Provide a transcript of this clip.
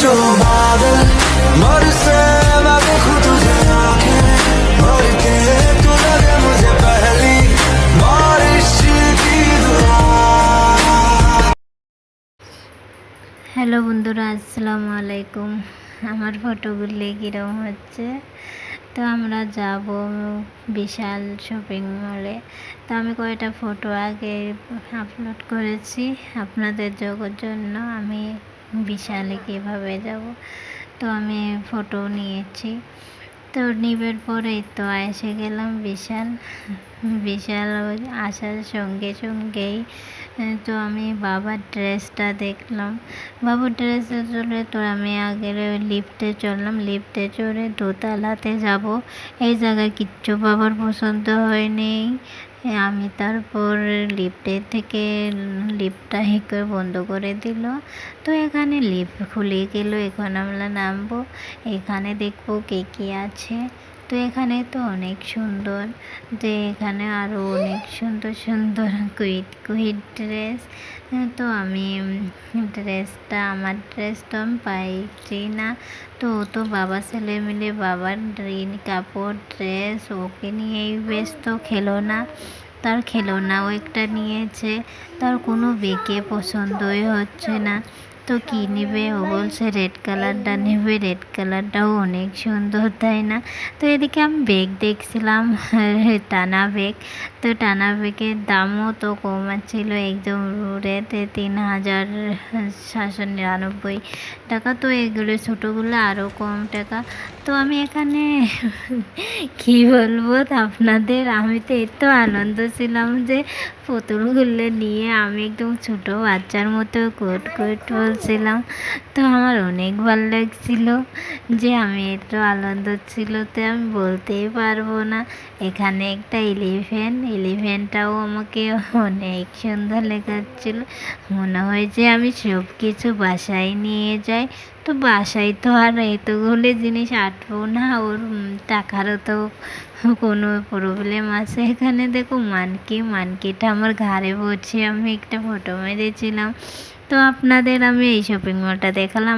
जो बादल बरसे मैं देखूं तुझे आंखें भर के तू लगे मुझे पहली बारिश की दुआ। হ্যালো বন্ধুরা, আসসালামু আলাইকুম। আমার ফটোগুলি কীরকম হচ্ছে? তো আমরা যাব বিশাল শপিং মলে। তো আমি কয়েকটা ফটো আগে আপলোড করেছি আপনাদের জন্য। আমি বিশালে কীভাবে যাব, তো আমি ফটো নিয়েছি। তো নিবার পরেই তো এসে গেলাম বিশাল আসার সঙ্গে সঙ্গেই তো আমি বাবার ড্রেসটা দেখলাম। বাবার ড্রেসে চলে তো আমি আগে লিফটে চললাম। লিফটে চড়ে দোতলাতে যাব। এই জায়গায় কিচ্ছু বাবার পছন্দ হয়নি। আমি তারপর লিফটটা করে বন্ধ করে দিল। তো এখানে লিফট খুলে গেল। এখন আমরা নামবো। এখানে দেখবো কে কে আছে। তো এখানে তো অনেক সুন্দর, যে এখানে আরও অনেক সুন্দর সুন্দর কুইট ড্রেস। তো আমি আমার ড্রেস তো আমি পাইছি না। তো বাবা ছেলে মিলে বাবার কাপড় ড্রেস ওকে নিয়েই ব্যস্ত। তার খেলনাও একটা নিয়েছে। তার কোনো বেকে পছন্দই হচ্ছে না। তো কী নেবে? ও বলছে রেড কালারটা নেবে। রেড কালারটাও অনেক সুন্দর, তাই না? তো এদিকে আমি ব্যাগ দেখছিলাম, টানা ব্যাগ। তো টানা ব্যাগের দামও তো কম ছিল, একদম রেটে 3,799 টাকা। তো এগুলো ছোটোগুলো আরও কম টাকা। তো আমি এখানে কী বলবো আপনাদের, আমি তো এত আনন্দ ছিলাম যে পুতুলগুলো নিয়ে আমি একদম ছোটো বাচ্চার মতো কোট বলছিলাম। তো আমার অনেক ভালো লাগছিল যে আমি এত আনন্দ ছিল, তো আমি বলতেই পারবো না। এখানে একটা এলিফ্যান্টটাও আমাকে অনেক সুন্দর লেগেছিল। মনে হয় যে আমি সব কিছু বাসায় নিয়ে যাই। তো বাসায় তো আর এতগুলো জিনিস আটবো না, ওর টাকারও তো কোনো প্রবলেম আছে। এখানে দেখো মানকিটা আমার ঘাড়ে বসে আমি একটা ফটো মেরেছিলাম। তো আপনাদের আমি এই শপিং মলটা দেখালাম।